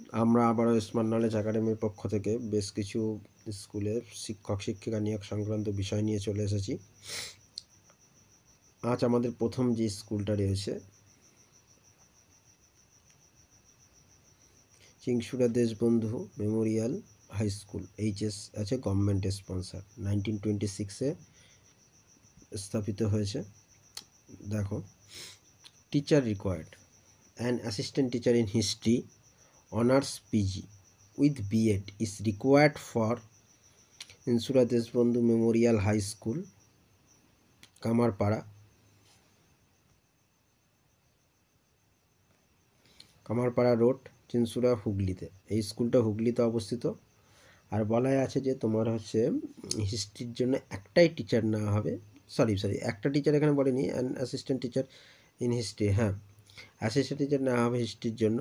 আমরা আবারও smart knowledge একাডেমির পক্ষ থেকে বেশ কিছু স্কুলের শিক্ষক শিক্ষিকা নিয়োগ সংক্রান্ত বিষয় নিয়ে চলে এসেছি। আজ আমাদের প্রথম যে স্কুলটা রয়েছে Chinsurah Deshbandhu memorial high school, HS আছে, গভর্নমেন্ট স্পন্সর, 1926-এ স্থাপিত হয়েছে। দেখো, teacher required an assistant teacher in history honours PG with B Ed is required for Chinsurah Deshbandhu memorial high school, Kamarpara road, Chinsurah, হুগলিতে। এই স্কুলটা হুগলিতে অবস্থিত। আর বলাই আছে যে তোমার হচ্ছে হিস্ট্রির জন্য একটাই টিচার নেওয়া হবে। সরি, একটা টিচার এখানে বলেনি, an assistant teacher in history. হ্যাঁ, অ্যাসিস্ট্যান্ট টিচার নেওয়া হবে হিস্ট্রির জন্য।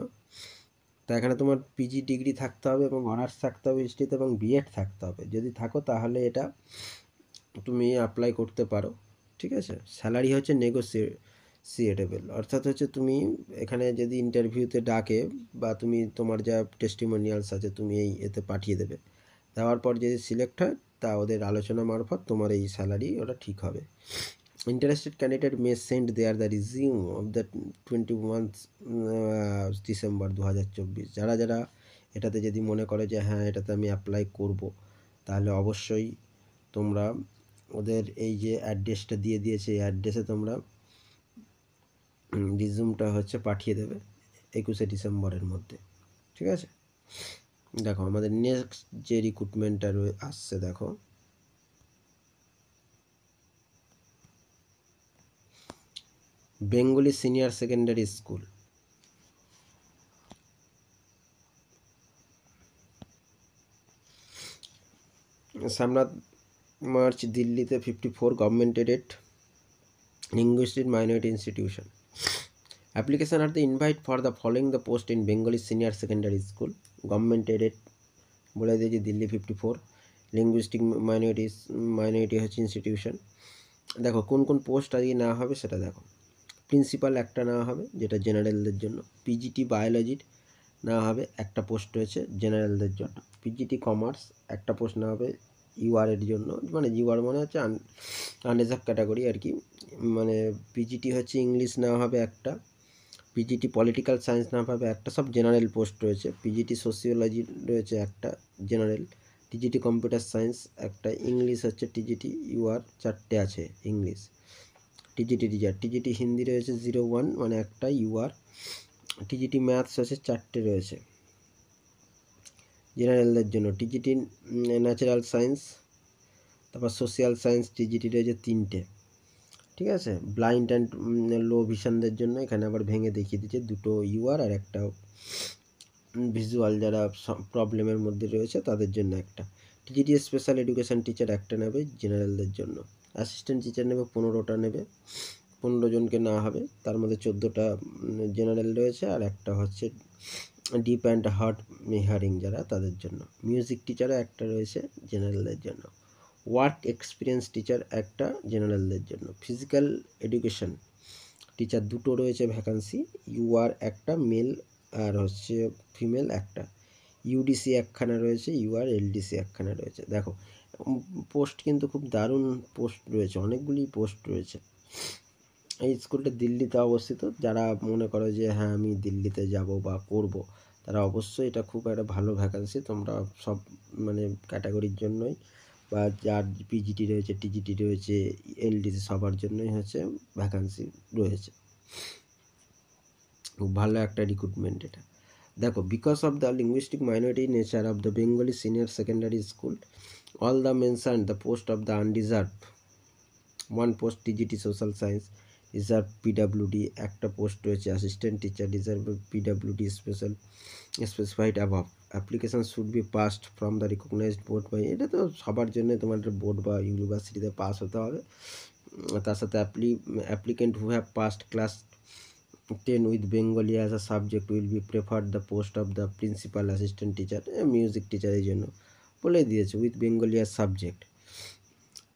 তা এখানে তোমার পিজি ডিগ্রি থাকতে হবে এবং অনার্স থাকতে হবে হিস্ট্রিতে এবং বিএড থাকতে হবে। যদি থাকো তাহলে এটা তুমি অ্যাপ্লাই করতে পারো। ঠিক আছে। স্যালারি হচ্ছে নেগোসিয়েটেবল, অর্থাৎ হচ্ছে তুমি এখানে যদি ইন্টারভিউতে ডাকে বা তুমি তোমার যা টেস্টিমোনিয়ালস আছে তুমি এতে পাঠিয়ে দেবে। দেওয়ার পর যদি সিলেক্ট হয় তা ওদের আলোচনা মারফত তোমার এই স্যালারি ওটা ঠিক হবে। Interested candidate may send there the resume of the 21 December 2024। যারা এটাতে যদি মনে করে যে হ্যাঁ এটাতে আমি অ্যাপ্লাই করব, তাহলে অবশ্যই তোমরা ওদের এই যে অ্যাড্রেসটা দিয়ে দিয়েছে এই অ্যাড্রেসে তোমরা রিজিউমটা হচ্ছে পাঠিয়ে দেবে 21শে ডিসেম্বরের মধ্যে। ঠিক আছে। দেখো আমাদের নেক্সট যে রিক্রুটমেন্টটা আসছে, দেখো বেঙ্গলি সিনিয়র সেকেন্ডারি স্কুল। সামনাথ মার্চ, দিল্লিতে 54, government aided linguistic minority institution. Application are the invite for the following the post in Bengali senior secondary school, government aided বলে দিয়েছি দিল্লি 54, লিঙ্গুইস্টিক মাইনরিটি হচ্ছে ইনস্টিটিউশন। দেখো কোন কোন পোস্ট আজকে নেওয়া হবে সেটা দেখো। প্রিন্সিপাল একটা নেওয়া হবে যেটা জেনারেলদের জন্য। পিজিটি বায়োলজির নেওয়া হবে, একটা পোস্ট রয়েছে জেনারেলদের জন্য। পিজিটি কমার্স একটা পোস্ট নেওয়া হবে ইউআরের জন্য, মানে ইউআর মানে হচ্ছে আনরিজার্ভ ক্যাটাগরি আর কি। মানে পিজিটি হচ্ছে ইংলিশ নেওয়া হবে একটা, পিজিটি পলিটিক্যাল সায়েন্স নেওয়া হবে একটা, সব জেনারেল পোস্ট রয়েছে। পিজিটি সোসিওলজি রয়েছে একটা জেনারেল, টিজিটি কম্পিউটার সায়েন্স একটা, ইংলিশ হচ্ছে টিজিটি ইউআর চারটে আছে English. TGT teacher, TGT Hindi রয়েছে 01 মানে একটা ইউআর, টিজিটি ম্যাথস আছে চারটে রয়েছে জেনারেলদের জন্য। টিজিটি ন্যাচারাল সায়েন্স, তারপর সোশ্যাল সায়েন্স টিজিটি রয়েছে তিনটে। ঠিক আছে। ব্লাইন্ড অ্যান্ড লো ভিশনদের জন্য এখানে আবার ভেঙে দেখিয়ে দিচ্ছে দুটো ইউআর আর একটা ভিজুয়াল, যারা প্রবলেমের মধ্যে রয়েছে তাদের জন্য একটা। টিজিটি স্পেশাল এডুকেশন টিচার একটা নেবে জেনারেলদের জন্য। অ্যাসিস্ট্যান্ট টিচার নেবে 15টা নেবে, 15 জনকে নেওয়া হবে, তার মধ্যে 14টা জেনারেল রয়েছে আর একটা হচ্ছে ডিপ অ্যান্ড হার্ড হিয়ারিং যারা তাদের জন্য। মিউজিক টিচারও একটা রয়েছে জেনারেলদের জন্য। ওয়ার্ক এক্সপিরিয়েন্স টিচার একটা জেনারেলদের জন্য। ফিজিক্যাল এডুকেশন টিচার দুটো রয়েছে ভ্যাকান্সি, ইউআর একটা মেল আর হচ্ছে ফিমেল একটা। ইউডিসি একখানা রয়েছে, ইউআর এলডিসি একখানা রয়েছে। দেখো পোস্ট কিন্তু খুব দারুণ পোস্ট রয়েছে, অনেকগুলি পোস্ট রয়েছে। এই স্কুলটা দিল্লিতে অবস্থিত। যারা মনে করো যে হ্যাঁ আমি দিল্লিতে যাব বা করব, তারা অবশ্যই এটা খুব একটা ভালো ভ্যাকান্সি। তোমরা সব মানে ক্যাটাগরির জন্যই, বা যার পিজিটি রয়েছে, টিজিটি রয়েছে, এলডিসি সবার জন্যই হচ্ছে ভ্যাকান্সি রয়েছে। খুব ভালো একটা রিক্রুটমেন্ট এটা। দেখো, because of the linguistic minority nature of the Bengali senior secondary school, all the mentioned the post of the undeserved, one post TGT social science reserve PWD একটা পোস্ট রয়েছে, assistant teacher reserve PWD specified অ্যাভাব, application should be passed from the recognised board by. এটা তো সবার জন্য তোমার board বা ইউনিভার্সিটিতে পাস হতে হবে। তার সাথে applicant who have passed class 10 with Bengali as a subject will be preferred the post of the principal assistant teacher. Music টিচারের জন্য বলে দিয়েছে উইথ বেঙ্গলি অ্যাজ সাবজেক্ট।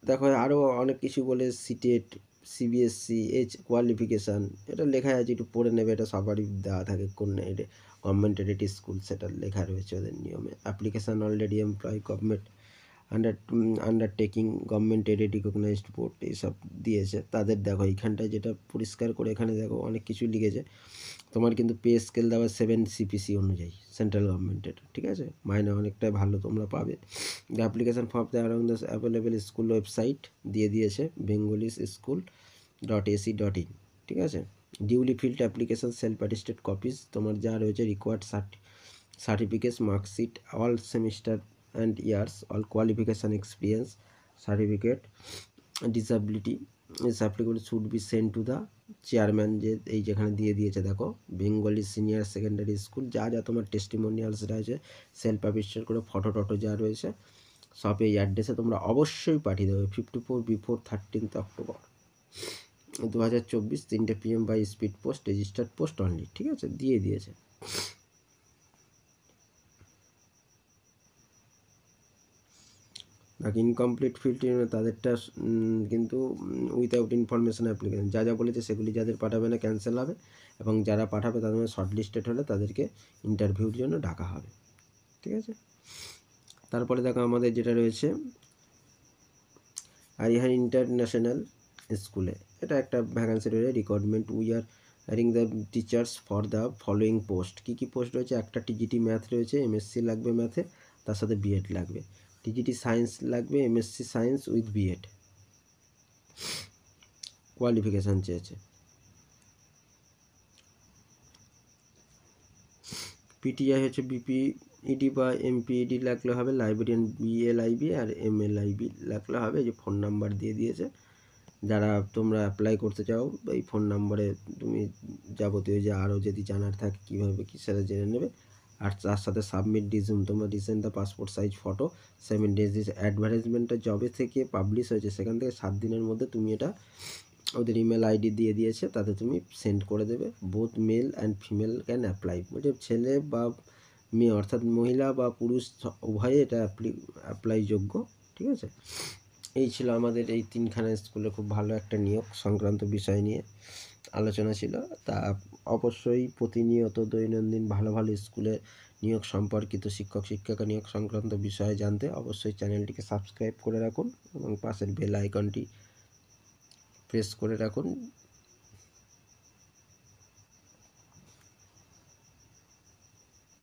দেখো আরও অনেক কিছু বলে, সিটেট, সিবিএসসি, কোয়ালিফিকেশান, এটা লেখা আছে, একটু পড়ে নেবে, এটা সবারই দেওয়া থাকে কোন এটা গভর্নমেন্ট এডেড স্কুল সেটা লেখা রয়েছে ওদের নিয়মে। Application already employ government undertaking government aided recognised board এইসব দিয়েছে তাদের। দেখো এইখানটায় যেটা পরিষ্কার করে এখানে দেখো অনেক কিছু লিখেছে। তোমার কিন্তু পে স্কেল দেওয়া 7 CPC অনুযায়ী সেন্ট্রাল গভর্নমেন্টের, ঠিক আছে। মাইনে অনেকটাই ভালো তোমরা পাবে। The application for the around the available school website দিয়ে দিয়েছে bengolischool.ac.in, ঠিক আছে। Duly field application self attested copies তোমার যা রয়েছে required certificates marksheet all semester and years all qualification experience certificate disability is applicable should be send to the chairman. যে এই যেখানে দিয়ে দিয়েছে দেখো বেঙ্গলি সিনিয়র সেকেন্ডারি স্কুল, যা যা তোমার টেস্টিমোনিয়ালস রয়েছে সেলফ পাবলিশ করে ফটো টটো যা রয়েছে সব এই অ্যাড্রেসে তোমরা অবশ্যই পাঠিয়ে দেবে 54 বিফোর 13th অক্টোবর 2024 3টে PM by speed post registered post only, ঠিক আছে। দিয়ে দিয়েছে। বাকি ইনকমপ্লিট ফিল্ড তাদেরটা কিন্তু উইথাউট ইনফরমেশন অ্যাপ্লিকেশন যা যা বলেছে সেগুলি যাদের পাঠাবে না ক্যান্সেল হবে, এবং যারা পাঠাবে তাদের শর্ট লিস্টেড হলে তাদেরকে ইন্টারভিউর জন্য ডাকা হবে, ঠিক আছে। তারপরে দেখো আমাদের যেটা রয়েছে আরিহান ইন্টারন্যাশনাল স্কুলে, এটা একটা ভ্যাকান্সি রয়েছে recruitment we are hiring the teachers for the following post. কী কী পোস্ট রয়েছে? একটা TGT ম্যাথ রয়েছে, MSc লাগবে ম্যাথে, তার সাথে B.Ed লাগবে। TGT সায়েন্স লাগবে, MSc science with B.Ed। Qualification চেয়েছে। PTI হচ্ছে BPED বা MPED লাগলে হবে, লাইব্রেরিয়ান BLIB আর MLIB লাগলে হবে। যে ফোন নাম্বার দিয়ে দিয়েছে, যারা তোমরা অ্যাপ্লাই করতে চাও এই ফোন নাম্বারে তুমি যাবতীয় যে আরও যদি জানার থাকে কীভাবে কী সেটা জেনে নেবে। আর তার সাথে সাবমিট রিজুম, তোমরা recent the passport size photo 7 days। অ্যাডভার্টাইজমেন্টটা জবে থেকে পাবলিশ হয়েছে সেখান থেকে 7 দিনের মধ্যে তুমি এটা ওদের ইমেল ID দিয়ে দিয়েছে, তাতে তুমি সেন্ড করে দেবে। Both male and female can apply, মানে ছেলে বা মেয়ে অর্থাৎ মহিলা বা পুরুষ উভয়ে এটা অ্যাপ্লাই যোগ্য, ঠিক আছে। এই ছিল আমাদের এই 3খানা স্কুলে খুব ভালো একটা নিয়োগ সংক্রান্ত বিষয় নিয়ে আলোচনা ছিল। তা অবশ্যই প্রতিনিয়ত দৈনন্দিন ভালো ভালো স্কুলে নিয়োগ সম্পর্কিত শিক্ষক শিক্ষিকা নিয়োগ সংক্রান্ত বিষয়ে জানতে অবশ্যই চ্যানেলটিকে সাবস্ক্রাইব করে রাখুন এবং পাশের বেল আইকনটি প্রেস করে রাখুন।